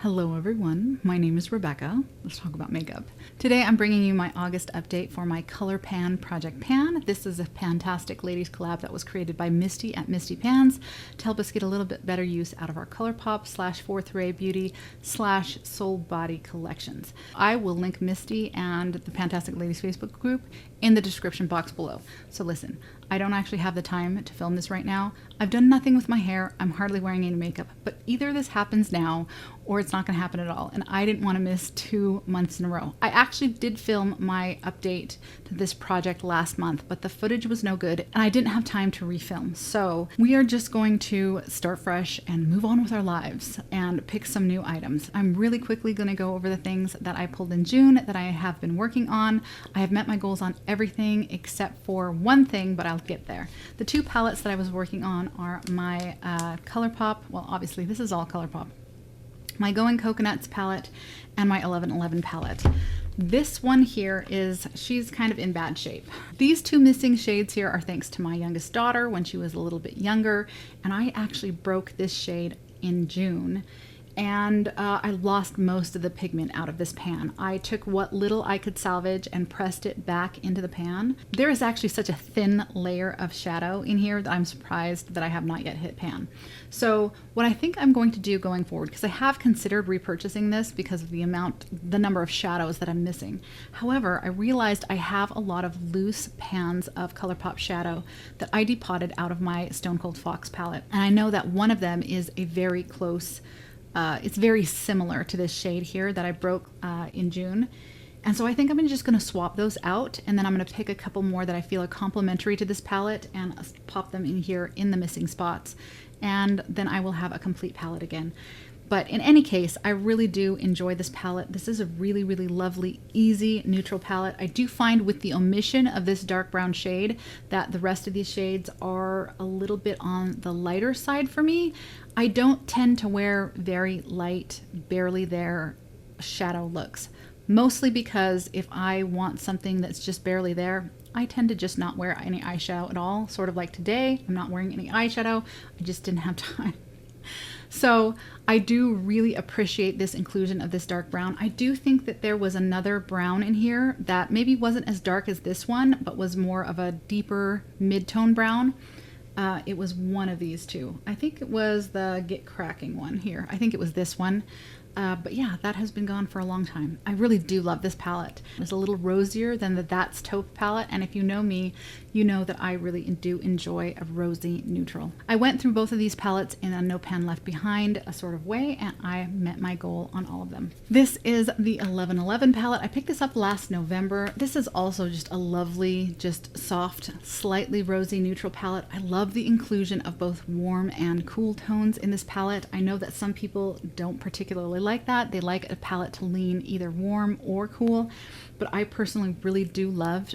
Hello everyone, my name is Rebecca. Let's talk about makeup. Today I'm bringing you my August update for my ColourPan Project Pan. This is a Pantastic Ladies Collab that was created by Misty at Misty Pans to help us get a little bit better use out of our Colourpop / Fourth Ray Beauty / Soul Body collections. I will link Misty and the Pantastic Ladies Facebook group in the description box below. So listen, I don't actually have the time to film this right now. I've done nothing with my hair. I'm hardly wearing any makeup, but either this happens now or it's not going to happen at all. And I didn't want to miss 2 months in a row. I actually did film my update to this project last month, but the footage was no good and I didn't have time to refilm. So we are just going to start fresh and move on with our lives and pick some new items. I'm really quickly going to go over the things that I pulled in June that I have been working on. I have met my goals on everything except for one thing, but I'll get there. The 2 palettes that I was working on are my Colourpop, well obviously this is all Colourpop, my Going Coconuts palette and my 1111 palette. This one here she's kind of in bad shape. These 2 missing shades here are thanks to my youngest daughter when she was a little bit younger, and I actually broke this shade in June. And I lost most of the pigment out of this pan. I took what little I could salvage and pressed it back into the pan. There is actually such a thin layer of shadow in here that I'm surprised that I have not yet hit pan. So what I think I'm going to do going forward, because I have considered repurchasing this because of the number of shadows that I'm missing. However, I realized I have a lot of loose pans of Colourpop shadow that I depotted out of my Stone Cold Fox palette. And I know that one of them is a very close it's very similar to this shade here that I broke in June. And so I think I'm just going to swap those out, and then I'm going to pick a couple more that I feel are complementary to this palette and pop them in here in the missing spots. And then I will have a complete palette again. But in any case, I really do enjoy this palette. This is a really, really lovely, easy, neutral palette. I do find with the omission of this dark brown shade that the rest of these shades are a little bit on the lighter side for me. I don't tend to wear very light, barely there shadow looks. Mostly because if I want something that's just barely there, I tend to just not wear any eyeshadow at all. Sort of like today, I'm not wearing any eyeshadow. I just didn't have time. So I do really appreciate this inclusion of this dark brown. I do think that there was another brown in here that maybe wasn't as dark as this one, but was more of a deeper mid-tone brown. It was one of these 2. I think it was the Get Cracking one here. I think it was this one. But yeah, that has been gone for a long time. I really do love this palette. It's a little rosier than the That's Taupe palette, and if you know me, you know that I really do enjoy a rosy neutral. I went through both of these palettes in a No Pan Left Behind a sort of way, and I met my goal on all of them. This is the 1111 palette. I picked this up last November. This is also just a lovely, just soft, slightly rosy neutral palette. I love the inclusion of both warm and cool tones in this palette. I know that some people don't particularly like that. They like a palette to lean either warm or cool, but I personally really do love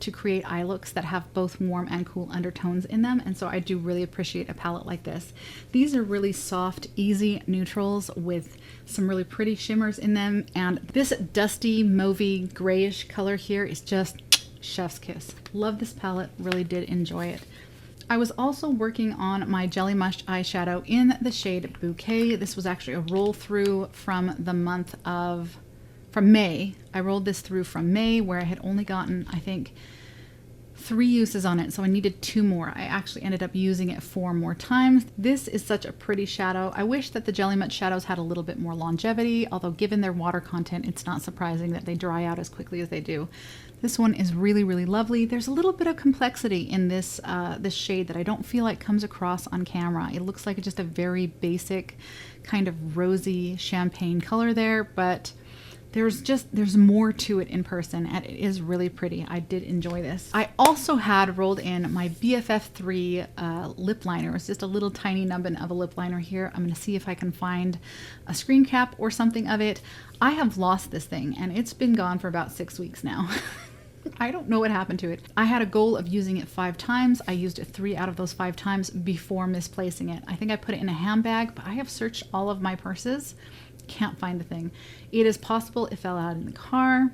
to create eye looks that have both warm and cool undertones in them, and so I do really appreciate a palette like this. These are really soft, easy neutrals with some really pretty shimmers in them, and this dusty, mauvey, grayish color here is just chef's kiss. Love this palette, really did enjoy it. I was also working on my Jelly Mush eyeshadow in the shade Bouquet. This was actually a roll through from May. I rolled this through from May, where I had only gotten, I think, 3 uses on it, so I needed 2 more. I actually ended up using it 4 more times. This is such a pretty shadow. I wish that the Jelly Much shadows had a little bit more longevity, although given their water content, it's not surprising that they dry out as quickly as they do. This one is really, really lovely. There's a little bit of complexity in this this shade that I don't feel like comes across on camera. It looks like just a very basic kind of rosy champagne color there, but there's more to it in person, and it is really pretty. I did enjoy this. I also had rolled in my BFF3 lip liner. It's just a little tiny nubbin of a lip liner here. I'm going to see if I can find a screen cap or something of it. I have lost this thing, and it's been gone for about 6 weeks now. I don't know what happened to it. I had a goal of using it 5 times. I used it 3 out of those 5 times before misplacing it. I think I put it in a handbag, but I have searched all of my purses. Can't find a thing. It is possible it fell out in the car.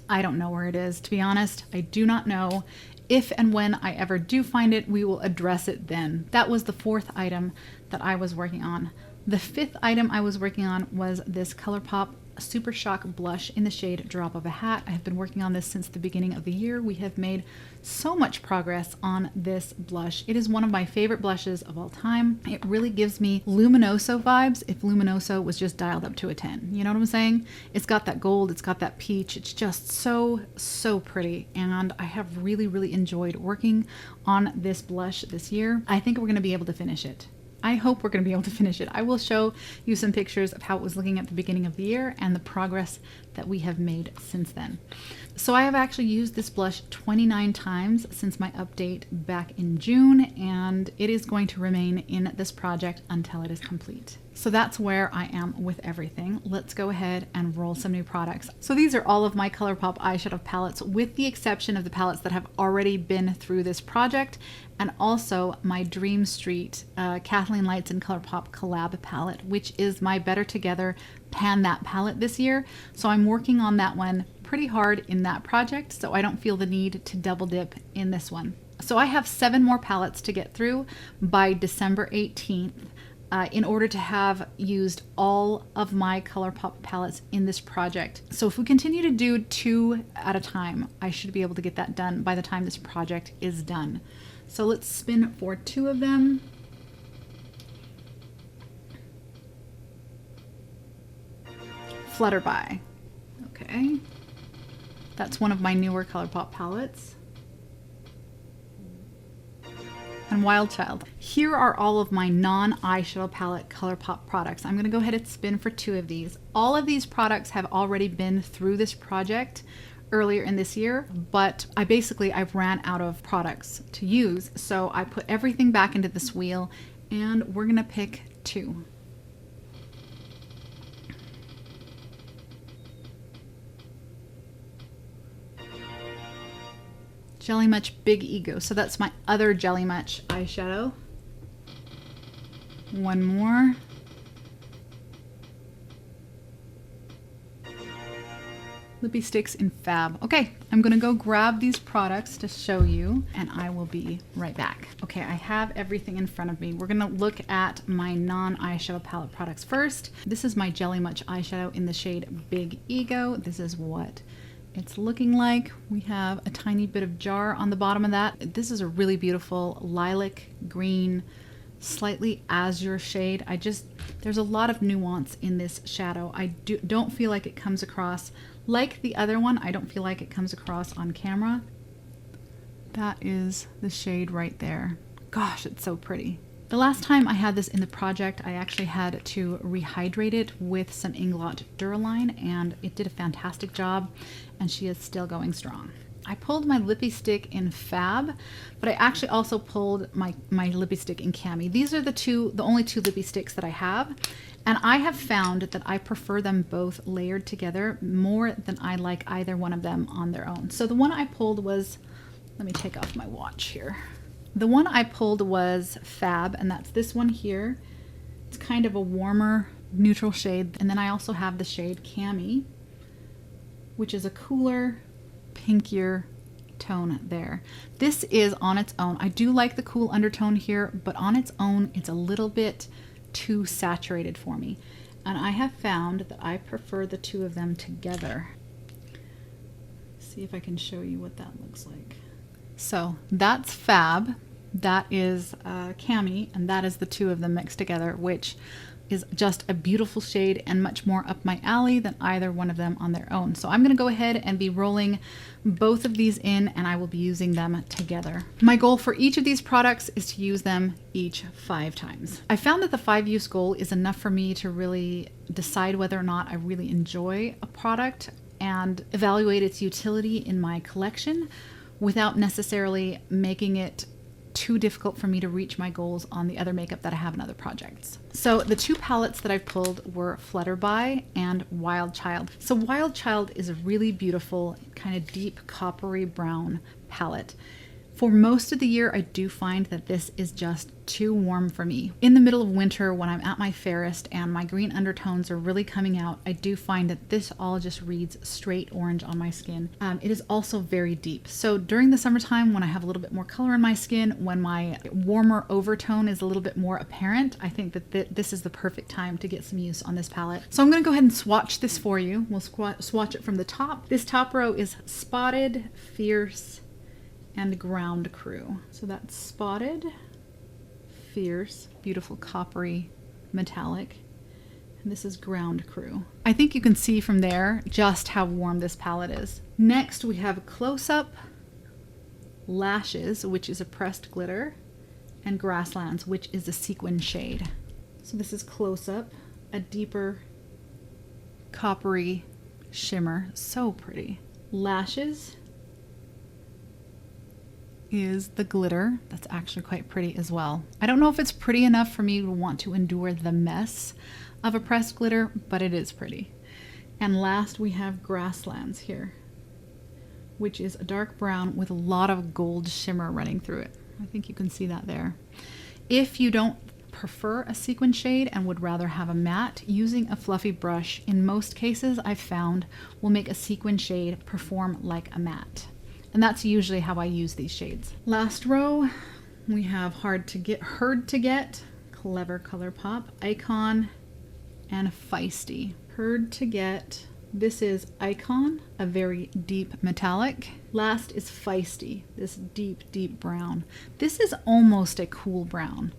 I don't know where it is, to be honest. I do not know. If and when I ever do find it, we will address it then. That was the 4th item that I was working on. The fifth item I was working on was this Colourpop Super Shock blush in the shade Drop of a Hat. I have been working on this since the beginning of the year. We have made so much progress on this blush. It is one of my favorite blushes of all time. It really gives me Luminoso vibes if Luminoso was just dialed up to a 10. You know what I'm saying? It's got that gold, it's got that peach. It's just so pretty, and I have really enjoyed working on this blush this year. I think we're going to be able to finish it. I hope we're going to be able to finish it. I will show you some pictures of how it was looking at the beginning of the year and the progress that we have made since then. So I have actually used this blush 29 times since my update back in June, and it is going to remain in this project until it is complete. So that's where I am with everything. Let's go ahead and roll some new products. So these are all of my ColourPop eyeshadow palettes, with the exception of the palettes that have already been through this project, and also my Dream Street Kathleen Lights and ColourPop collab palette, which is my Better Together Pan That palette this year. So I'm working on that one pretty hard in that project, so I don't feel the need to double dip in this one. So I have 7 more palettes to get through by December 18th. In order to have used all of my ColourPop palettes in this project. So if we continue to do 2 at a time, I should be able to get that done by the time this project is done. So let's spin for 2 of them. Flutterby. Okay. That's one of my newer ColourPop palettes. And Wild Child. Here are all of my non-eyeshadow palette ColourPop products. I'm going to go ahead and spin for 2 of these. All of these products have already been through this project earlier in this year, but I've ran out of products to use, so I put everything back into this wheel, and we're going to pick 2. Jelly Much Big Ego. So that's my other Jelly Much eyeshadow. One more. Lippy Sticks in Fab. Okay, I'm gonna go grab these products to show you, and I will be right back. Okay, I have everything in front of me. We're gonna look at my non-eyeshadow palette products first. This is my Jelly Much eyeshadow in the shade Big Ego. This is what it's looking like. We have a tiny bit of jar on the bottom of that. This is a really beautiful lilac green, slightly azure shade. There's a lot of nuance in this shadow. I don't feel like it comes across like the other one. I don't feel like it comes across on camera. That is the shade right there. Gosh, it's so pretty. The last time I had this in the project, I actually had to rehydrate it with some Inglot Duraline, and it did a fantastic job, and she is still going strong. I pulled my Lippy Stick in Fab, but I actually also pulled my Lippy Stick in Cami. These are the only 2 Lippy Sticks that I have, and I have found that I prefer them both layered together more than I like either one of them on their own. So the one I pulled was, let me take off my watch here. The one I pulled was Fab, and that's this one here. It's kind of a warmer neutral shade. And then I also have the shade Cami, which is a cooler, pinkier tone there. This is on its own. I do like the cool undertone here, but on its own, it's a little bit too saturated for me. And I have found that I prefer the 2 of them together. See if I can show you what that looks like. So that's Fab, that is Cami, and that is the 2 of them mixed together, which is just a beautiful shade and much more up my alley than either one of them on their own. So I'm going to go ahead and be rolling both of these in, and I will be using them together. My goal for each of these products is to use them each 5 times. I found that the 5 use goal is enough for me to really decide whether or not I really enjoy a product and evaluate its utility in my collection, without necessarily making it too difficult for me to reach my goals on the other makeup that I have in other projects. So the 2 palettes that I've pulled were Flutterby and Wild Child. So Wild Child is a really beautiful, kind of deep coppery brown palette. For most of the year, I do find that this is just too warm for me. In the middle of winter, when I'm at my fairest and my green undertones are really coming out, I do find that this all just reads straight orange on my skin. It is also very deep. So during the summertime, when I have a little bit more color in my skin, when my warmer overtone is a little bit more apparent, I think that this is the perfect time to get some use on this palette. So I'm gonna go ahead and swatch this for you. We'll swatch it from the top. This top row is Spotted, Fierce, and Ground Crew. So that's Spotted, Fierce, beautiful coppery metallic, and this is Ground Crew. I think you can see from there just how warm this palette is. Next we have Close Up, Lashes, which is a pressed glitter, and Grasslands, which is a sequin shade. So this is Close Up, a deeper coppery shimmer, so pretty. Lashes is the glitter. That's actually quite pretty as well. I don't know if it's pretty enough for me to want to endure the mess of a pressed glitter, but it is pretty. And last we have Grasslands here, which is a dark brown with a lot of gold shimmer running through it. I think you can see that there. If you don't prefer a sequin shade and would rather have a matte, using a fluffy brush in most cases I've found will make a sequin shade perform like a matte. And that's usually how I use these shades. Last row, we have Hard to Get, Clever Colourpop, Icon, and Feisty. Hard to Get, this is Icon, a very deep metallic. Last is Feisty, this deep, deep brown. This is almost a cool brown.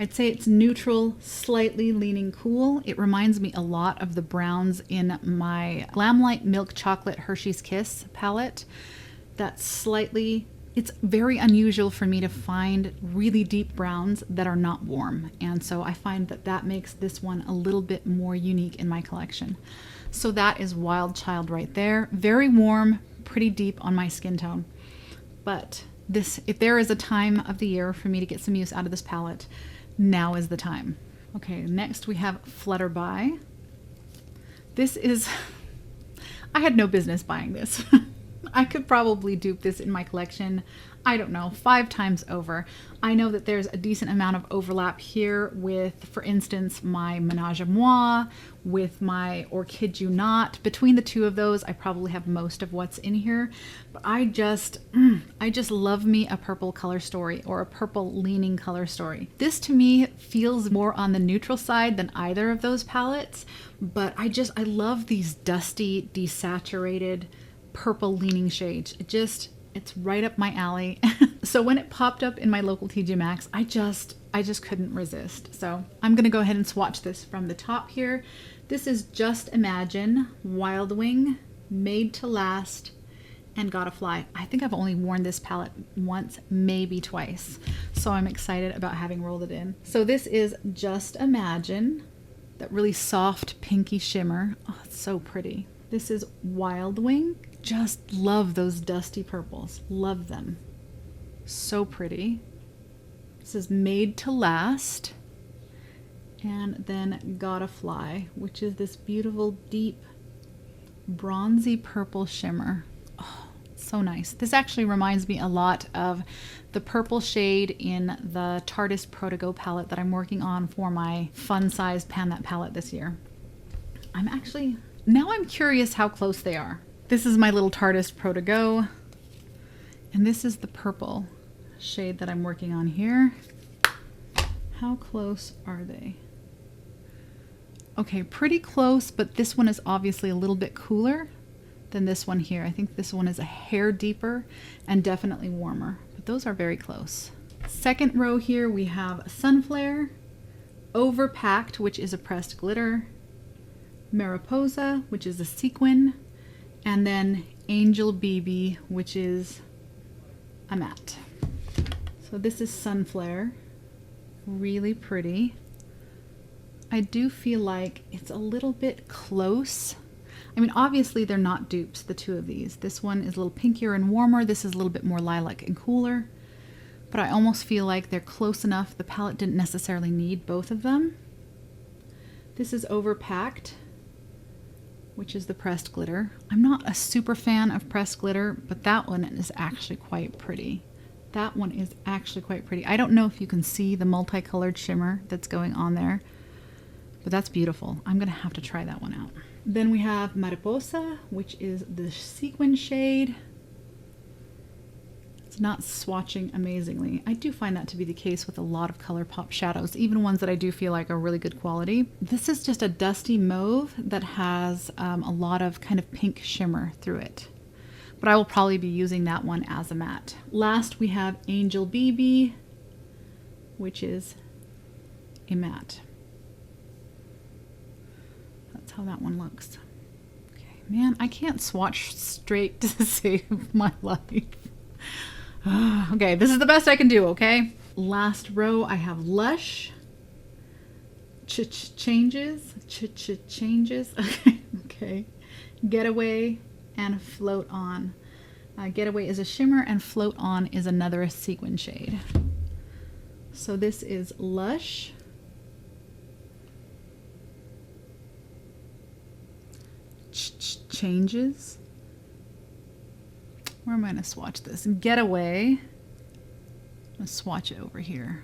I'd say it's neutral, slightly leaning cool. It reminds me a lot of the browns in my Glamlite Milk Chocolate Hershey's Kiss palette. That's slightly, it's very unusual for me to find really deep browns that are not warm. And so I find that that makes this one a little bit more unique in my collection. So that is Wild Child right there. Very warm, pretty deep on my skin tone. But this, if there is a time of the year for me to get some use out of this palette, now is the time. Okay, next we have Flutterby. This is, I had no business buying this. I could probably dupe this in my collection, I don't know, 5 times over. I know that there's a decent amount of overlap here with, for instance, my Menage a Moi, with my Or Kid You Not. Between the two of those, I probably have most of what's in here. But I just love me a purple color story, or a purple leaning color story. This to me feels more on the neutral side than either of those palettes, but I love these dusty, desaturated, purple leaning shades. It's right up my alley. So when it popped up in my local TJ Maxx, I just couldn't resist. So I'm gonna go ahead and swatch this from the top here. This is Just Imagine, Wild Wing, Made to Last, and Gotta Fly. I think I've only worn this palette once, maybe twice. So I'm excited about having rolled it in. So this is Just Imagine, that really soft pinky shimmer. Oh, it's so pretty. This is Wild Wing. Just love those dusty purples. Love them. So pretty. This is Made to Last. And then Gotta Fly, which is this beautiful, deep, bronzy purple shimmer. Oh, so nice. This actually reminds me a lot of the purple shade in the Tarteist Protego palette that I'm working on for my fun-sized Pan That palette this year. Now I'm curious how close they are. This is my little Tarteist Protego, and this is the purple shade that I'm working on here. How close are they? Okay, pretty close, but this one is obviously a little bit cooler than this one here. I think this one is a hair deeper and definitely warmer, but those are very close. Second row here we have Sunflare, Overpacked, which is a pressed glitter, Mariposa, which is a sequin, and then Angel BB, which is a matte. So this is Sunflare, really pretty. I do feel like it's a little bit close. I mean, obviously they're not dupes, the two of these. This one is a little pinkier and warmer. This is a little bit more lilac and cooler, but I almost feel like they're close enough. The palette didn't necessarily need both of them. This is Overpacked, which is the pressed glitter. I'm not a super fan of pressed glitter, but that one is actually quite pretty. That one is actually quite pretty. I don't know if you can see the multicolored shimmer that's going on there, but that's beautiful. I'm gonna have to try that one out. Then we have Mariposa, which is the sequin shade. It's not swatching amazingly. I do find that to be the case with a lot of ColourPop shadows, even ones that I do feel like are really good quality. This is just a dusty mauve that has a lot of kind of pink shimmer through it. But I will probably be using that one as a matte. Last, we have Angel BB, which is a matte. That's how that one looks. Okay, man, I can't swatch straight to save my life. Okay, this is the best I can do, okay? Last row, I have Lush, Changes, okay, Getaway, and Float On. Getaway is a shimmer, and Float On is another sequin shade. So this is Lush, Changes. Where am I going to swatch this? Getaway. I'm going to swatch it over here.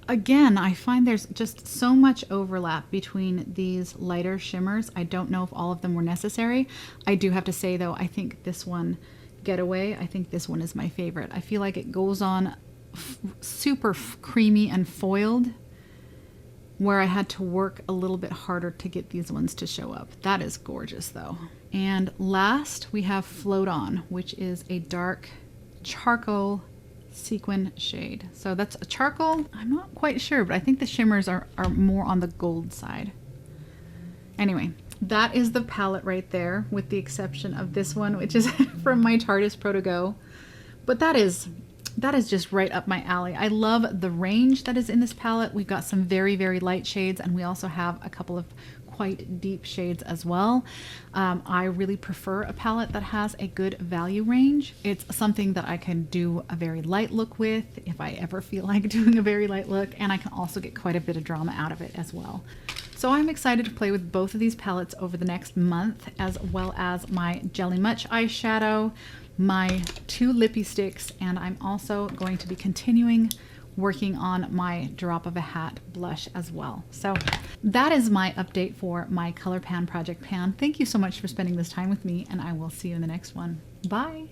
Again, I find there's just so much overlap between these lighter shimmers. I don't know if all of them were necessary. I do have to say though, I think this one, Getaway, I think this one is my favorite. I feel like it goes on super creamy and foiled, where I had to work a little bit harder to get these ones to show up. That is gorgeous though. And last we have Float On, which is a dark charcoal sequin shade. So that's a charcoal, I'm not quite sure, but I think the shimmers are more on the gold side. Anyway, that is the palette right there, with the exception of this one, which is from my Tardis Pro to Go. But that is just right up my alley. I love the range that is in this palette. We've got some very, very light shades, and we also have a couple of quite deep shades as well. I really prefer a palette that has a good value range. It's something that I can do a very light look with if I ever feel like doing a very light look, and I can also get quite a bit of drama out of it as well. So I'm excited to play with both of these palettes over the next month, as well as my Jelly Much eyeshadow, my 2 lippy sticks, and I'm also going to be continuing working on my Drop of a Hat blush as well. So that is my update for my ColourPan Project Pan. Thank you so much for spending this time with me, and I will see you in the next one. Bye!